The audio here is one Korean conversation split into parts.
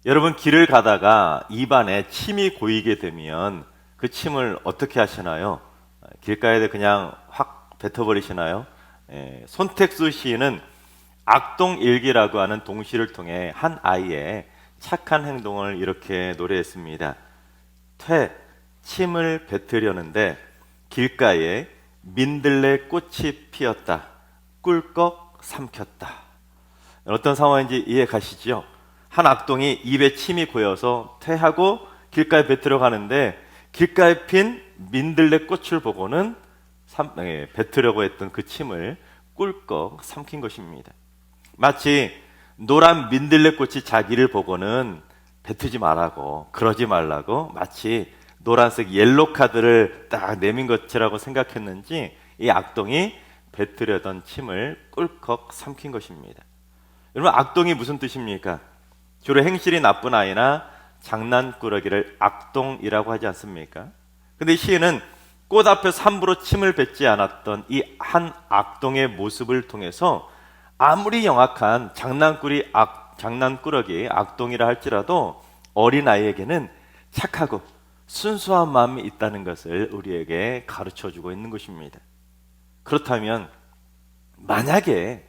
여러분, 길을 가다가 입안에 침이 고이게 되면 그 침을 어떻게 하시나요? 길가에 그냥 확 뱉어버리시나요? 손택수 시인은 악동일기라고 하는 동시를 통해 한 아이의 착한 행동을 이렇게 노래했습니다. 침을 뱉으려는데 길가에 민들레 꽃이 피었다. 꿀꺽 삼켰다. 어떤 상황인지 이해 가시죠? 한 악동이 입에 침이 고여서 퇴하고 길가에 뱉으러 가는데 길가에 핀 민들레 꽃을 보고는 뱉으려고 했던 그 침을 꿀꺽 삼킨 것입니다. 마치 노란 민들레 꽃이 자기를 보고는 뱉지 말라고, 그러지 말라고 마치 노란색 옐로 카드를 딱 내민 것이라고 생각했는지 이 악동이 뱉으려던 침을 꿀꺽 삼킨 것입니다. 여러분, 악동이 무슨 뜻입니까? 주로 행실이 나쁜 아이나 장난꾸러기를 악동이라고 하지 않습니까? 근데 이 시인은 꽃 앞에서 함부로 침을 뱉지 않았던 이 한 악동의 모습을 통해서 아무리 영악한 장난꾸러기 악동이라 할지라도 어린아이에게는 착하고 순수한 마음이 있다는 것을 우리에게 가르쳐주고 있는 것입니다. 그렇다면 만약에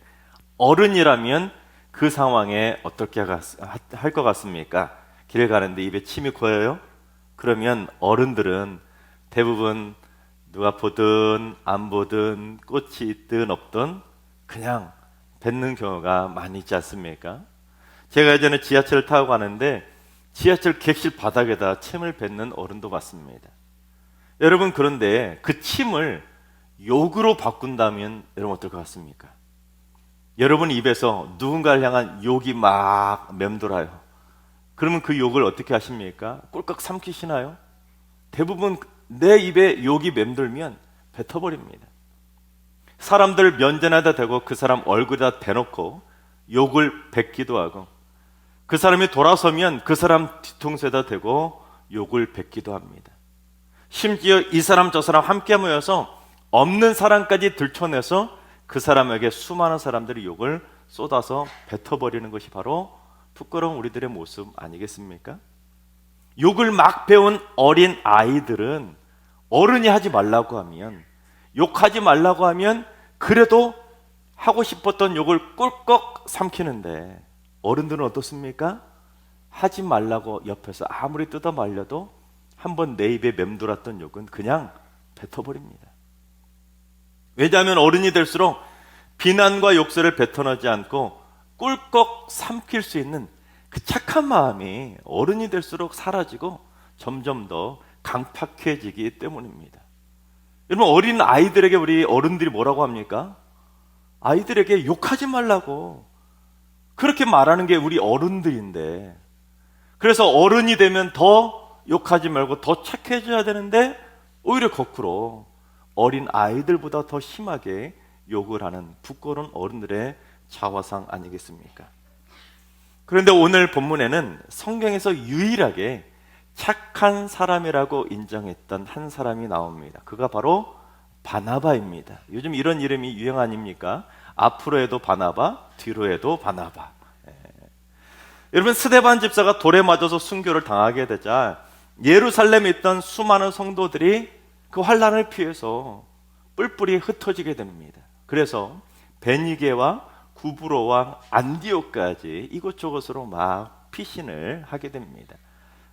어른이라면 그 상황에 어떻게 할 것 같습니까? 길 가는데 입에 침이 고여요? 그러면 어른들은 대부분 누가 보든 안 보든 꽃이 있든 없든 그냥 뱉는 경우가 많이 있지 않습니까? 제가 예전에 지하철을 타고 가는데 지하철 객실 바닥에다 침을 뱉는 어른도 봤습니다. 여러분, 그런데 그 침을 욕으로 바꾼다면 여러분 어떨 것 같습니까? 여러분 입에서 누군가를 향한 욕이 막 맴돌아요. 그러면 그 욕을 어떻게 하십니까? 꿀꺽 삼키시나요? 대부분 내 입에 욕이 맴돌면 뱉어버립니다. 사람들 면전에다 대고 그 사람 얼굴에다 대놓고 욕을 뱉기도 하고, 그 사람이 돌아서면 그 사람 뒤통수에다 대고 욕을 뱉기도 합니다. 심지어 이 사람 저 사람 함께 모여서 없는 사람까지 들춰내서 그 사람에게 수많은 사람들이 욕을 쏟아서 뱉어버리는 것이 바로 부끄러운 우리들의 모습 아니겠습니까? 욕을 막 배운 어린 아이들은 어른이 하지 말라고 하면, 욕하지 말라고 하면 그래도 하고 싶었던 욕을 꿀꺽 삼키는데, 어른들은 어떻습니까? 하지 말라고 옆에서 아무리 뜯어 말려도 한번 내 입에 맴돌았던 욕은 그냥 뱉어버립니다. 왜냐하면 어른이 될수록 비난과 욕설을 뱉어내지 않고 꿀꺽 삼킬 수 있는 그 착한 마음이 어른이 될수록 사라지고 점점 더 강팍해지기 때문입니다. 여러분, 어린 아이들에게 우리 어른들이 뭐라고 합니까? 아이들에게 욕하지 말라고 그렇게 말하는 게 우리 어른들인데, 그래서 어른이 되면 더 욕하지 말고 더 착해져야 되는데 오히려 거꾸로 어린 아이들보다 더 심하게 욕을 하는 부끄러운 어른들의 자화상 아니겠습니까? 그런데 오늘 본문에는 성경에서 유일하게 착한 사람이라고 인정했던 한 사람이 나옵니다. 그가 바로 바나바입니다. 요즘 이런 이름이 유행 아닙니까? 앞으로 해도 바나바, 뒤로 해도 바나바. 여러분, 스데반 집사가 돌에 맞아서 순교를 당하게 되자 예루살렘에 있던 수많은 성도들이 그 환난을 피해서 뿔뿔이 흩어지게 됩니다. 그래서 베니게와 구브로와 안디옥까지 이곳저곳으로 막 피신을 하게 됩니다.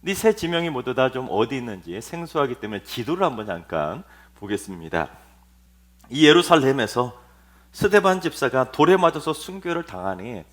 이 세 지명이 모두 다 좀 어디 있는지 생소하기 때문에 지도를 한번 잠깐 보겠습니다. 이 예루살렘에서 스데반 집사가 돌에 맞아서 순교를 당하니,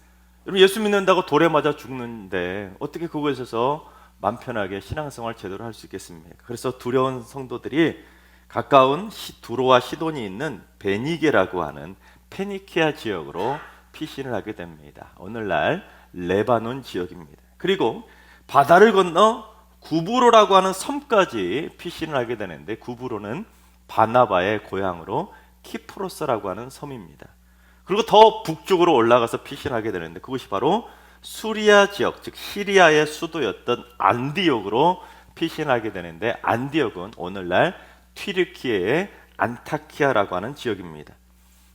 여러분, 예수 믿는다고 돌에 맞아 죽는데 어떻게 그곳에서 맘 편하게 신앙생활 제대로 할 수 있겠습니까? 그래서 두려운 성도들이 가까운 두로와 시돈이 있는 베니게라고 하는 페니키아 지역으로 피신을 하게 됩니다. 오늘날 레바논 지역입니다. 그리고 바다를 건너 구브로라고 하는 섬까지 피신을 하게 되는데, 구브로는 바나바의 고향으로 키프로스라고 하는 섬입니다. 그리고 더 북쪽으로 올라가서 피신하게 되는데 그것이 바로 수리아 지역, 즉 시리아의 수도였던 안디옥으로 피신하게 되는데, 안디옥은 오늘날 튀르키예의 안타키아라고 하는 지역입니다.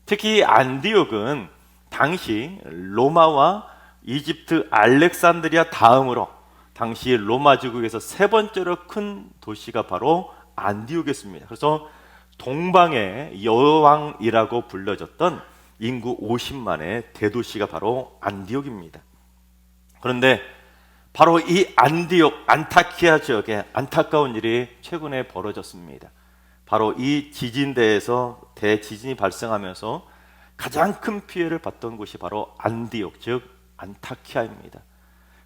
특히 안디옥은 당시 로마와 이집트 알렉산드리아 다음으로 당시 로마 제국에서 세 번째로 큰 도시가 바로 안디옥이었습니다. 그래서 동방의 여왕이라고 불려졌던 인구 50만의 대도시가 바로 안디옥입니다. 그런데 바로 이 안디옥, 안타키아 지역에 안타까운 일이 최근에 벌어졌습니다. 바로 이 지진대에서 대지진이 발생하면서 가장 큰 피해를 봤던 곳이 바로 안디옥, 즉 안타키아입니다.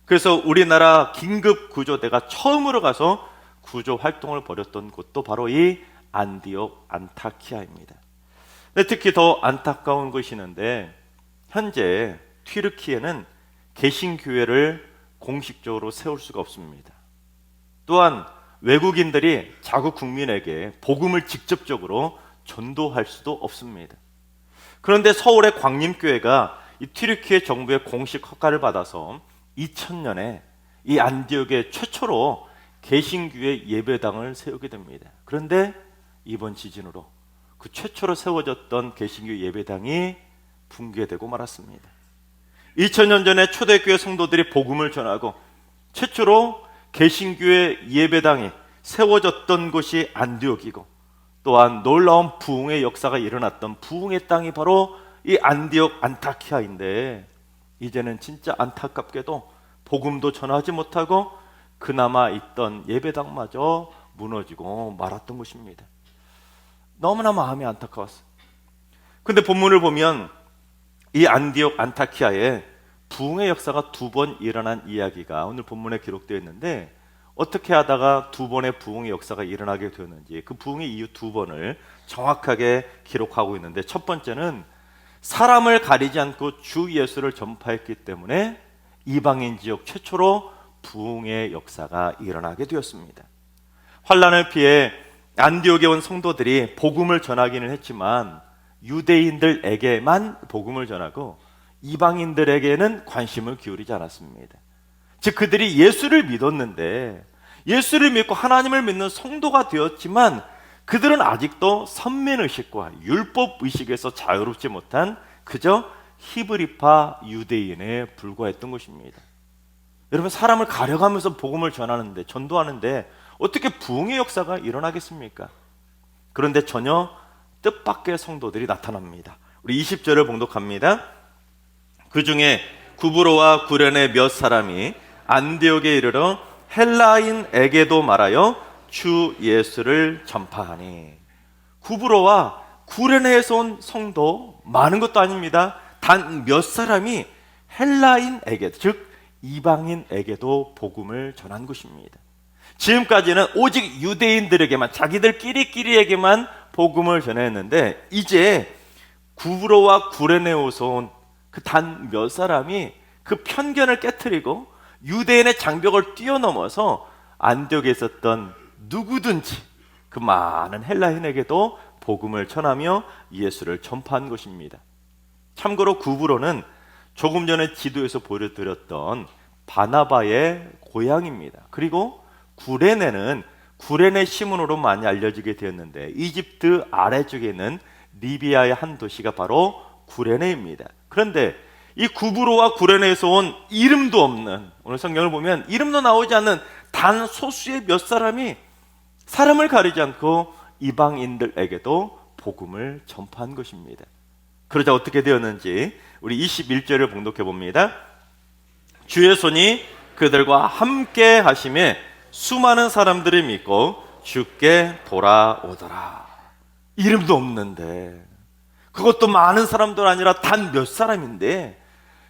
그래서 우리나라 긴급구조대가 처음으로 가서 구조 활동을 벌였던 곳도 바로 이 안디옥, 안타키아입니다. 특히 더 안타까운 것이 있는데 현재 튀르키예는 개신교회를 공식적으로 세울 수가 없습니다. 또한 외국인들이 자국 국민에게 복음을 직접적으로 전도할 수도 없습니다. 그런데 서울의 광림교회가 이 튀르키예 정부의 공식 허가를 받아서 2000년에 이 안디옥에 최초로 개신교회 예배당을 세우게 됩니다. 그런데 이번 지진으로 그 최초로 세워졌던 개신교 예배당이 붕괴되고 말았습니다. 2000년 전에 초대교회 성도들이 복음을 전하고 최초로 개신교회 예배당이 세워졌던 곳이 안디옥이고, 또한 놀라운 부흥의 역사가 일어났던 부흥의 땅이 바로 이 안디옥 안타키아인데, 이제는 진짜 안타깝게도 복음도 전하지 못하고 그나마 있던 예배당마저 무너지고 말았던 것입니다. 너무나 마음이 안타까웠어요. 근데 본문을 보면 이 안디옥 안타키아에 부흥의 역사가 2번 일어난 이야기가 오늘 본문에 기록되어 있는데, 어떻게 하다가 2번의 부흥의 역사가 일어나게 되었는지 그 부흥의 이유 2번을 정확하게 기록하고 있는데, 첫 번째는 사람을 가리지 않고 주 예수를 전파했기 때문에 이방인 지역 최초로 부흥의 역사가 일어나게 되었습니다. 환난을 피해 안디옥에 온 성도들이 복음을 전하기는 했지만 유대인들에게만 복음을 전하고 이방인들에게는 관심을 기울이지 않았습니다. 즉 그들이 예수를 믿었는데, 예수를 믿고 하나님을 믿는 성도가 되었지만 그들은 아직도 선민의식과 율법의식에서 자유롭지 못한 그저 히브리파 유대인에 불과했던 것입니다. 여러분, 사람을 가려가면서 복음을 전하는데, 전도하는데 어떻게 부흥의 역사가 일어나겠습니까? 그런데 전혀 뜻밖의 성도들이 나타납니다. 우리 20절을 봉독합니다. 그 중에 구브로와 구레네 몇 사람이 안디옥에 이르러 헬라인에게도 말하여 주 예수를 전파하니. 구브로와 구레네에서 온 성도 많은 것도 아닙니다. 단 몇 사람이 헬라인에게, 즉 이방인에게도 복음을 전한 것입니다. 지금까지는 오직 유대인들에게만, 자기들끼리에게만 복음을 전했는데, 이제 구브로와 구레네에서 온 그 단 몇 사람이 그 편견을 깨트리고 유대인의 장벽을 뛰어넘어서 안디옥에 있었던 누구든지 그 많은 헬라인에게도 복음을 전하며 예수를 전파한 것입니다. 참고로 구브로는 조금 전에 지도에서 보여드렸던 바나바의 고향입니다. 그리고 구레네는 구레네 시몬으로 많이 알려지게 되었는데, 이집트 아래쪽에 있는 리비아의 한 도시가 바로 구레네입니다. 그런데 이 구브로와 구레네에서 온 이름도 없는, 오늘 성경을 보면 이름도 나오지 않는 단 소수의 몇 사람이 사람을 가리지 않고 이방인들에게도 복음을 전파한 것입니다. 그러자 어떻게 되었는지 우리 21절을 봉독해 봅니다. 주의 손이 그들과 함께 하심에 수많은 사람들이 믿고 주께 돌아오더라. 이름도 없는데, 그것도 많은 사람들 아니라 단 몇 사람인데,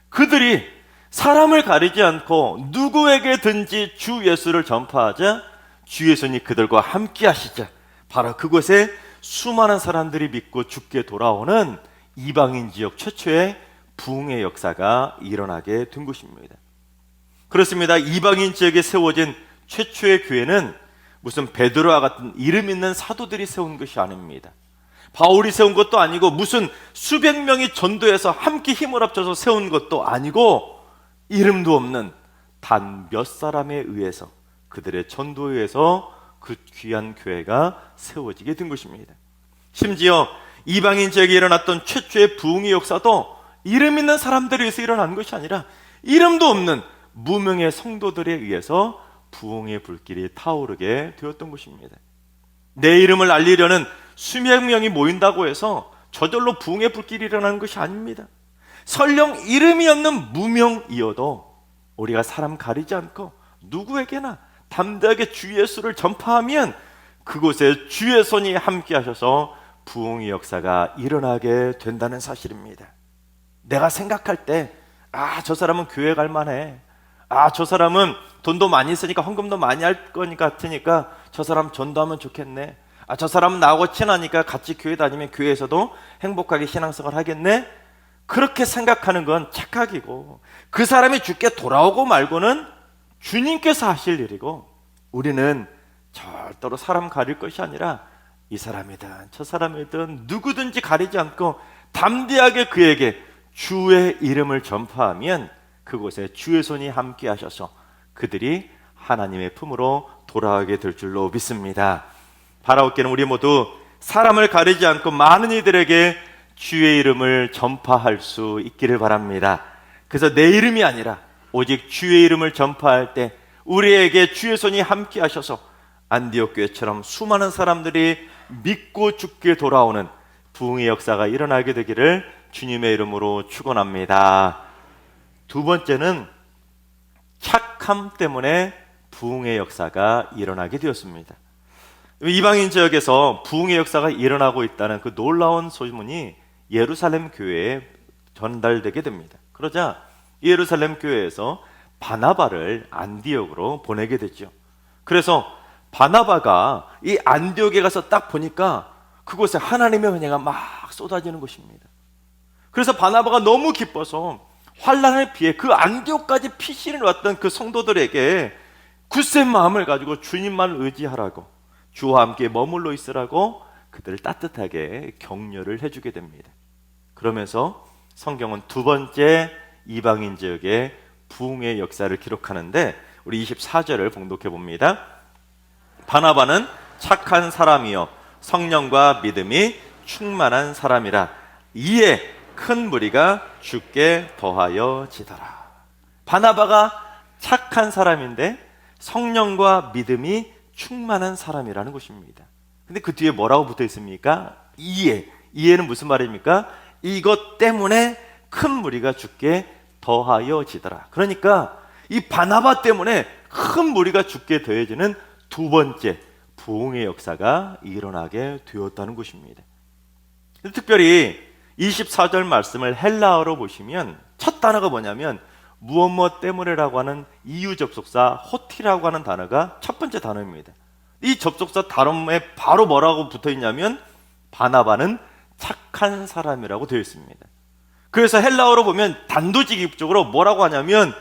그들이 사람을 가리지 않고 누구에게든지 주 예수를 전파하자 주의 손이 그들과 함께 하시자 바로 그곳에 수많은 사람들이 믿고 주께 돌아오는 이방인 지역 최초의 부흥의 역사가 일어나게 된 것입니다. 그렇습니다. 이방인 지역에 세워진 최초의 교회는 무슨 베드로와 같은 이름 있는 사도들이 세운 것이 아닙니다. 바울이 세운 것도 아니고 무슨 수백 명이 전도해서 함께 힘을 합쳐서 세운 것도 아니고, 이름도 없는 단 몇 사람에 의해서, 그들의 전도에 의해서 그 귀한 교회가 세워지게 된 것입니다. 심지어 이방인 지역에 일어났던 최초의 부흥의 역사도 이름 있는 사람들에 의해서 일어난 것이 아니라 이름도 없는 무명의 성도들에 의해서 부흥의 불길이 타오르게 되었던 것입니다. 내 이름을 알리려는 수백 명이 모인다고 해서 저절로 부흥의 불길이 일어나는 것이 아닙니다. 설령 이름이 없는 무명이어도 우리가 사람 가리지 않고 누구에게나 담대하게 주 예수를 전파하면 그곳에 주의 손이 함께 하셔서 부흥의 역사가 일어나게 된다는 사실입니다. 내가 생각할 때 저 사람은 교회 갈 만해, 저 사람은 돈도 많이 쓰니까 헌금도 많이 할 거니까 같으니까 저 사람 전도하면 좋겠네, 저 사람은 나하고 친하니까 같이 교회 다니면 교회에서도 행복하게 신앙생활 하겠네. 그렇게 생각하는 건 착각이고, 그 사람이 주께 돌아오고 말고는 주님께서 하실 일이고, 우리는 절대로 사람 가릴 것이 아니라 이 사람이든 저 사람이든 누구든지 가리지 않고 담대하게 그에게 주의 이름을 전파하면 그곳에 주의 손이 함께 하셔서 그들이 하나님의 품으로 돌아가게 될 줄로 믿습니다. 바라옵기는 우리 모두 사람을 가리지 않고 많은 이들에게 주의 이름을 전파할 수 있기를 바랍니다. 그래서 내 이름이 아니라 오직 주의 이름을 전파할 때 우리에게 주의 손이 함께 하셔서 안디옥 교회처럼 수많은 사람들이 믿고 죽게 돌아오는 부흥의 역사가 일어나게 되기를 주님의 이름으로 축원합니다. 두 번째는 착함 때문에 부흥의 역사가 일어나게 되었습니다. 이방인 지역에서 부흥의 역사가 일어나고 있다는 그 놀라운 소문이 예루살렘 교회에 전달되게 됩니다. 그러자 예루살렘 교회에서 바나바를 안디옥으로 보내게 되죠. 그래서 바나바가 이 안디옥에 가서 딱 보니까 그곳에 하나님의 은혜가 막 쏟아지는 것입니다. 그래서 바나바가 너무 기뻐서 환난을 피해 그 안디옥까지 피신을 왔던 그 성도들에게 굳센 마음을 가지고 주님만 의지하라고, 주와 함께 머물러 있으라고 그들을 따뜻하게 격려를 해주게 됩니다. 그러면서 성경은 두 번째 이방인 지역의 부흥의 역사를 기록하는데 우리 24절을 봉독해 봅니다. 바나바는 착한 사람이요 성령과 믿음이 충만한 사람이라 이에 큰 무리가 주께 더하여 지더라. 바나바가 착한 사람인데 성령과 믿음이 충만한 사람이라는 것입니다. 근데 그 뒤에 뭐라고 붙어 있습니까? 이에는 무슨 말입니까? 이것 때문에 큰 무리가 주께 더하여 지더라. 그러니까 이 바나바 때문에 큰 무리가 주께 더해지는 두 번째 부흥의 역사가 일어나게 되었다는 것입니다. 특별히 24절 말씀을 헬라어로 보시면 첫 단어가 뭐냐면 무엇 때문에라고 하는 이유 접속사 호티라고 하는 단어가 첫 번째 단어입니다. 이 접속사 단어에 바로 뭐라고 붙어 있냐면 바나바는 착한 사람이라고 되어 있습니다. 그래서 헬라어로 보면 단도직입적으로 뭐라고 하냐면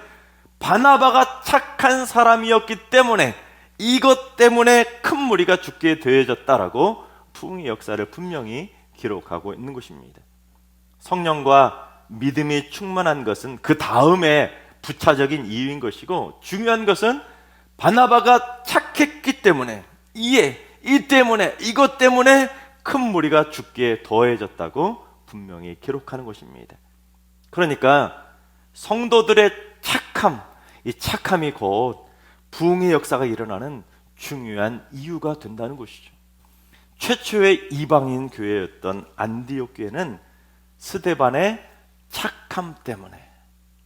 바나바가 착한 사람이었기 때문에 이것 때문에 큰 무리가 주께 더해졌다라고 부흥의 역사를 분명히 기록하고 있는 것입니다. 성령과 믿음이 충만한 것은 그 다음에 부차적인 이유인 것이고, 중요한 것은 바나바가 착했기 때문에 이것 때문에 큰 무리가 주께 더해졌다고 분명히 기록하는 것입니다. 그러니까 성도들의 착함, 이 착함이 곧 부흥의 역사가 일어나는 중요한 이유가 된다는 것이죠. 최초의 이방인 교회였던 안디옥 교회는 스데반의 착함 때문에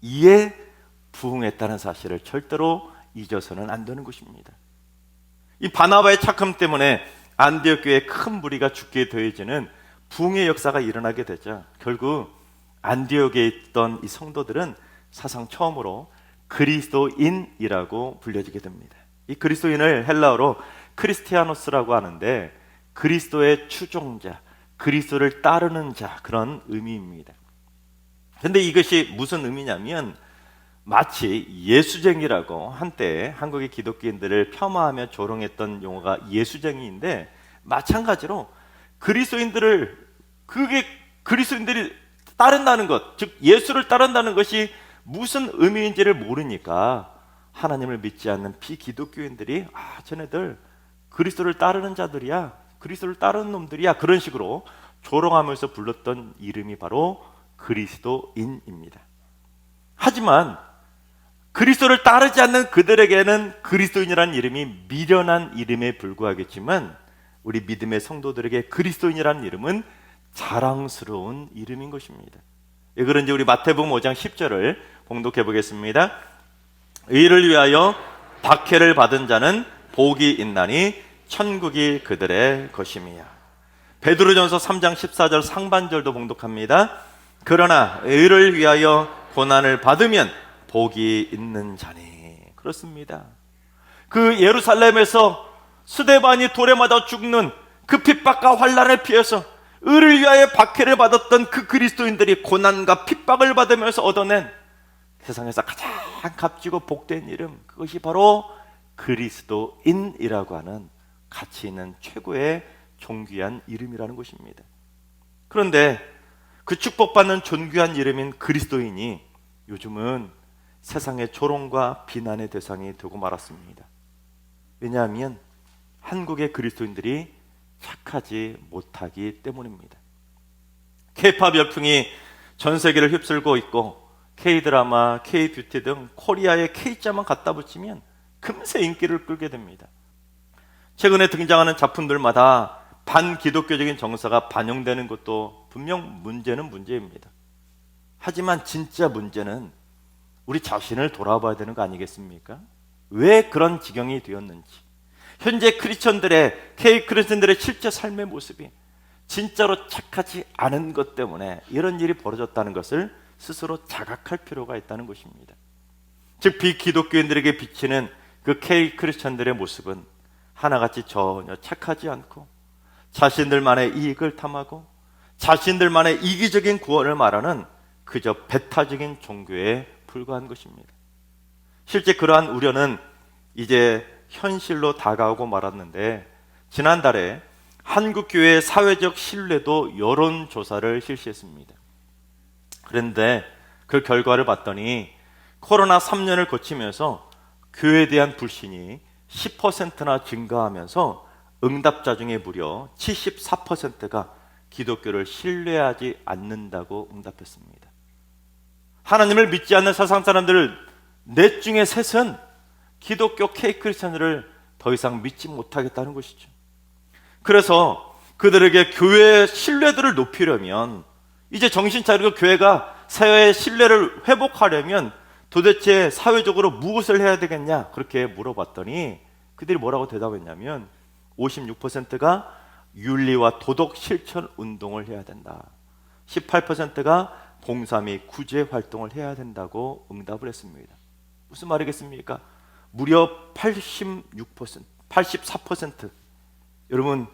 이에 부흥했다는 사실을 절대로 잊어서는 안 되는 것입니다. 이 바나바의 착함 때문에 안디옥 교회에 큰 무리가 주께 더해지는 부흥의 역사가 일어나게 되자 결국 안디옥에 있던 이 성도들은 사상 처음으로 그리스도인이라고 불려지게 됩니다. 이 그리스도인을 헬라어로 크리스티아노스라고 하는데 그리스도의 추종자, 그리스도를 따르는 자, 그런 의미입니다. 그런데 이것이 무슨 의미냐면 마치 예수쟁이라고 한때 한국의 기독교인들을 폄하하며 조롱했던 용어가 예수쟁이인데, 마찬가지로 그리스도인들이 따른다는 것, 즉 예수를 따른다는 것이 무슨 의미인지를 모르니까 하나님을 믿지 않는 비기독교인들이 쟤네들 그리스도를 따르는 자들이야, 그리스도를 따르는 놈들이야, 그런 식으로 조롱하면서 불렀던 이름이 바로 그리스도인입니다. 하지만 그리스도를 따르지 않는 그들에게는 그리스도인이라는 이름이 미련한 이름에 불과하겠지만 우리 믿음의 성도들에게 그리스도인이라는 이름은 자랑스러운 이름인 것입니다. 예, 그런지 우리 마태복음 5장 10절을 봉독해 보겠습니다. 의를 위하여 박해를 받은 자는 복이 있나니 천국이 그들의 것임이야. 베드로전서 3장 14절 상반절도 봉독합니다. 그러나 의를 위하여 고난을 받으면 복이 있는 자니. 그렇습니다. 그 예루살렘에서 스데반이 돌에 맞아 죽는 그 핍박과 환난을 피해서 의를 위하여 박해를 받았던 그 그리스도인들이 고난과 핍박을 받으면서 얻어낸 세상에서 가장 값지고 복된 이름, 그것이 바로 그리스도인이라고 하는 가치 있는 최고의 존귀한 이름이라는 것입니다. 그런데 그 축복받는 존귀한 이름인 그리스도인이 요즘은 세상의 조롱과 비난의 대상이 되고 말았습니다. 왜냐하면 한국의 그리스도인들이 착하지 못하기 때문입니다. K-팝 열풍이 전 세계를 휩쓸고 있고 K-드라마, K-뷰티 등 코리아의 K자만 갖다 붙이면 금세 인기를 끌게 됩니다. 최근에 등장하는 작품들마다 반기독교적인 정서가 반영되는 것도 분명 문제는 문제입니다. 하지만 진짜 문제는 우리 자신을 돌아봐야 되는 거 아니겠습니까? 왜 그런 지경이 되었는지, 현재 크리스천들의 K-크리스천들의 실제 삶의 모습이 진짜로 착하지 않은 것 때문에 이런 일이 벌어졌다는 것을 스스로 자각할 필요가 있다는 것입니다. 즉 비기독교인들에게 비치는 그 K-크리스천들의 모습은 하나같이 전혀 착하지 않고 자신들만의 이익을 탐하고 자신들만의 이기적인 구원을 말하는 그저 배타적인 종교에 불과한 것입니다. 실제 그러한 우려는 이제 현실로 다가오고 말았는데, 지난달에 한국교회의 사회적 신뢰도 여론조사를 실시했습니다. 그런데 그 결과를 봤더니 코로나 3년을 거치면서 교회에 대한 불신이 10%나 증가하면서 응답자 중에 무려 74%가 기독교를 신뢰하지 않는다고 응답했습니다. 하나님을 믿지 않는 세상 사람들 넷 중에 셋은 기독교 K-크리스천들을 더 이상 믿지 못하겠다는 것이죠. 그래서 그들에게 교회의 신뢰도를 높이려면, 이제 정신 차리고 교회가 사회의 신뢰를 회복하려면 도대체 사회적으로 무엇을 해야 되겠냐, 그렇게 물어봤더니 그들이 뭐라고 대답했냐면 56%가 윤리와 도덕 실천 운동을 해야 된다, 18%가 봉사 및 구제 활동을 해야 된다고 응답을 했습니다. 무슨 말이겠습니까? 무려 86%, 84%. 여러분,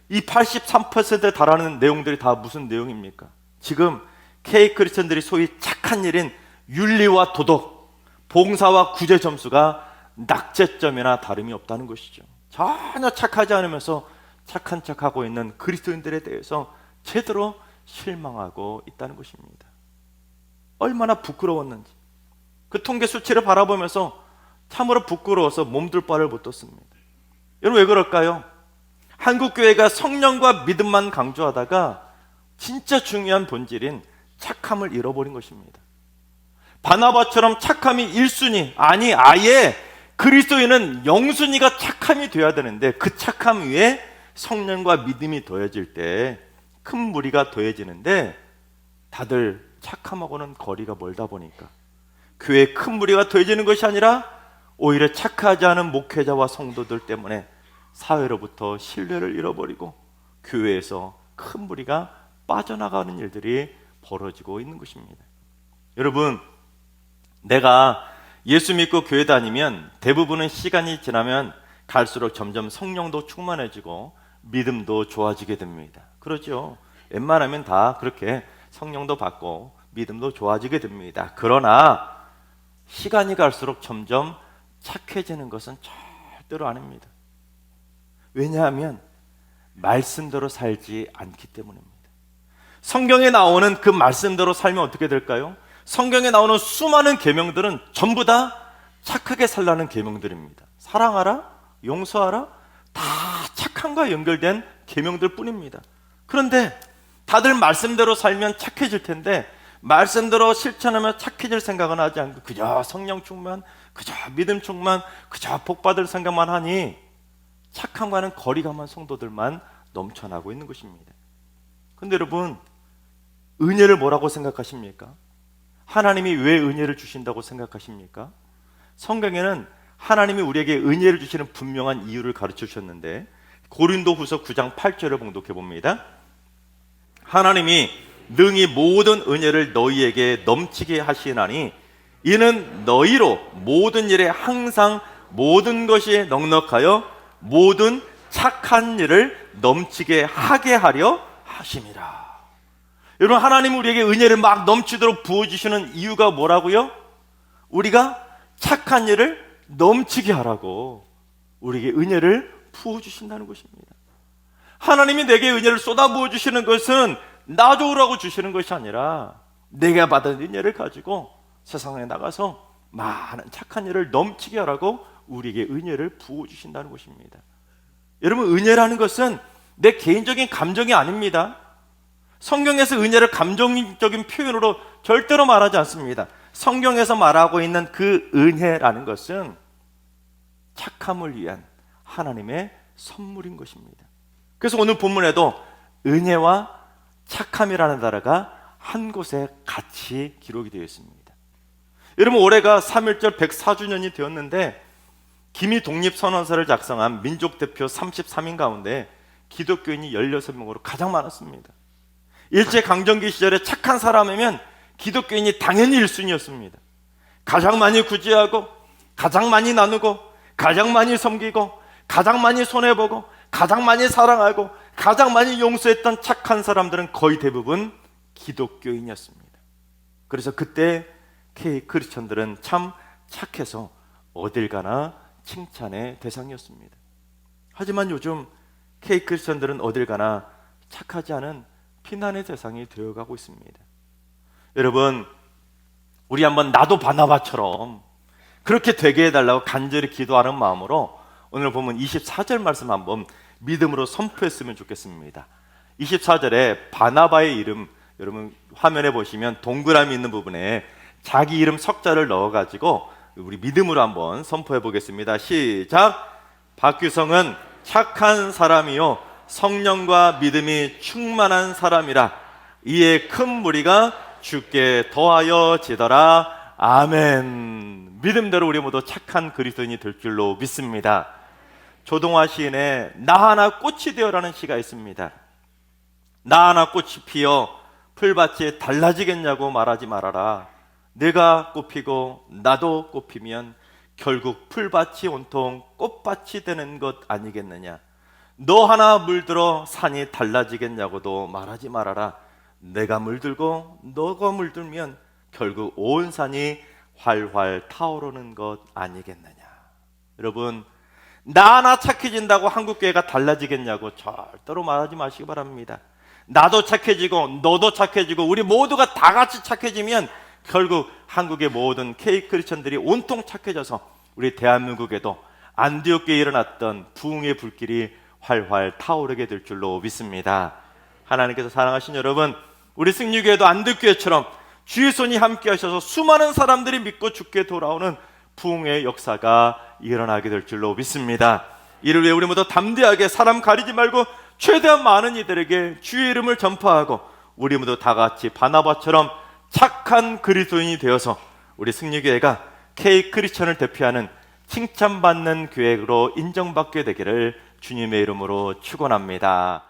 이 83%에 달하는 내용들이 다 무슨 내용입니까? 지금 K-크리스천들이 소위 착한 일인 윤리와 도덕, 봉사와 구제 점수가 낙제점이나 다름이 없다는 것이죠. 전혀 착하지 않으면서 착한 척하고 있는 그리스도인들에 대해서 제대로 실망하고 있다는 것입니다. 얼마나 부끄러웠는지 그 통계 수치를 바라보면서 참으로 부끄러워서 몸둘 바를 못 뒀습니다. 여러분, 왜 그럴까요? 한국교회가 성령과 믿음만 강조하다가 진짜 중요한 본질인 착함을 잃어버린 것입니다. 바나바처럼 착함이 1순위, 아니 아예 그리스도인은 0순위가 착함이 되어야 되는데, 그 착함 위에 성령과 믿음이 더해질 때 큰 무리가 더해지는데, 다들 착함하고는 거리가 멀다 보니까 교회에 큰 무리가 더해지는 것이 아니라 오히려 착하지 않은 목회자와 성도들 때문에 사회로부터 신뢰를 잃어버리고 교회에서 큰 무리가 빠져나가는 일들이 벌어지고 있는 것입니다. 여러분, 내가 예수 믿고 교회 다니면 대부분은 시간이 지나면 갈수록 점점 성령도 충만해지고 믿음도 좋아지게 됩니다. 그렇죠? 웬만하면 다 그렇게 성령도 받고 믿음도 좋아지게 됩니다. 그러나 시간이 갈수록 점점 착해지는 것은 절대로 아닙니다. 왜냐하면 말씀대로 살지 않기 때문입니다. 성경에 나오는 그 말씀대로 살면 어떻게 될까요? 성경에 나오는 수많은 계명들은 전부 다 착하게 살라는 계명들입니다. 사랑하라, 용서하라, 다 착함과 연결된 계명들 뿐입니다. 그런데 다들 말씀대로 살면 착해질 텐데 말씀대로 실천하며 착해질 생각은 하지 않고 그저 성령 충만, 그저 믿음 충만, 그저 복받을 생각만 하니 착함과는 거리가 먼 성도들만 넘쳐나고 있는 것입니다. 근데 여러분, 은혜를 뭐라고 생각하십니까? 하나님이 왜 은혜를 주신다고 생각하십니까? 성경에는 하나님이 우리에게 은혜를 주시는 분명한 이유를 가르쳐 주셨는데 고린도후서 9장 8절을 봉독해 봅니다. 하나님이 능히 모든 은혜를 너희에게 넘치게 하시나니 이는 너희로 모든 일에 항상 모든 것이 넉넉하여 모든 착한 일을 넘치게 하게 하려 하심이라. 여러분, 하나님은 우리에게 은혜를 막 넘치도록 부어주시는 이유가 뭐라고요? 우리가 착한 일을 넘치게 하라고 우리에게 은혜를 부어주신다는 것입니다. 하나님이 내게 은혜를 쏟아부어 주시는 것은 나 좋으라고 주시는 것이 아니라 내가 받은 은혜를 가지고 세상에 나가서 많은 착한 일을 넘치게 하라고 우리에게 은혜를 부어주신다는 것입니다. 여러분, 은혜라는 것은 내 개인적인 감정이 아닙니다. 성경에서 은혜를 감정적인 표현으로 절대로 말하지 않습니다. 성경에서 말하고 있는 그 은혜라는 것은 착함을 위한 하나님의 선물인 것입니다. 그래서 오늘 본문에도 은혜와 착함이라는 단어가 한 곳에 같이 기록이 되어 있습니다. 여러분, 올해가 3.1절 104주년이 되었는데 기미 독립선언서를 작성한 민족대표 33인 가운데 기독교인이 16명으로 가장 많았습니다. 일제강점기 시절에 착한 사람이면 기독교인이 당연히 1순위였습니다. 가장 많이 구제하고 가장 많이 나누고 가장 많이 섬기고 가장 많이 손해보고 가장 많이 사랑하고 가장 많이 용서했던 착한 사람들은 거의 대부분 기독교인이었습니다. 그래서 그때 K 크리스천들은 참 착해서 어딜 가나 칭찬의 대상이었습니다. 하지만 요즘 K 크리스천들은 어딜 가나 착하지 않은 비난의 대상이 되어가고 있습니다. 여러분, 우리 한번 나도 바나바처럼 그렇게 되게 해달라고 간절히 기도하는 마음으로 오늘 보면 24절 말씀 한번 믿음으로 선포했으면 좋겠습니다. 24절에 바나바의 이름, 여러분 화면에 보시면 동그라미 있는 부분에 자기 이름 석자를 넣어가지고 우리 믿음으로 한번 선포해 보겠습니다. 시작! 박규성은 착한 사람이요 성령과 믿음이 충만한 사람이라. 이에 큰 무리가 주께 더하여 지더라. 아멘. 믿음대로 우리 모두 착한 그리스도인이 될 줄로 믿습니다. 조동화 시인의 나 하나 꽃이 되어라는 시가 있습니다. 나 하나 꽃이 피어 풀밭이 달라지겠냐고 말하지 말아라. 내가 꽃피고 나도 꽃피면 결국 풀밭이 온통 꽃밭이 되는 것 아니겠느냐. 너 하나 물들어 산이 달라지겠냐고도 말하지 말아라. 내가 물들고 너가 물들면 결국 온 산이 활활 타오르는 것 아니겠느냐. 여러분, 나 하나 착해진다고 한국교회가 달라지겠냐고 절대로 말하지 마시기 바랍니다. 나도 착해지고 너도 착해지고 우리 모두가 다 같이 착해지면 결국 한국의 모든 K 크리스천들이 온통 착해져서 우리 대한민국에도 안디옥교에 일어났던 부흥의 불길이 활활 타오르게 될 줄로 믿습니다. 하나님께서 사랑하신 여러분, 우리 승리교회도 안디옥교회처럼 주의 손이 함께 하셔서 수많은 사람들이 믿고 주께 돌아오는 부흥의 역사가 일어나게 될 줄로 믿습니다. 이를 위해 우리 모두 담대하게 사람 가리지 말고 최대한 많은 이들에게 주의 이름을 전파하고 우리 모두 다 같이 바나바처럼 착한 그리스도인이 되어서 우리 승리교회가 K 크리스천을 대표하는 칭찬받는 교회로 인정받게 되기를 주님의 이름으로 축원합니다.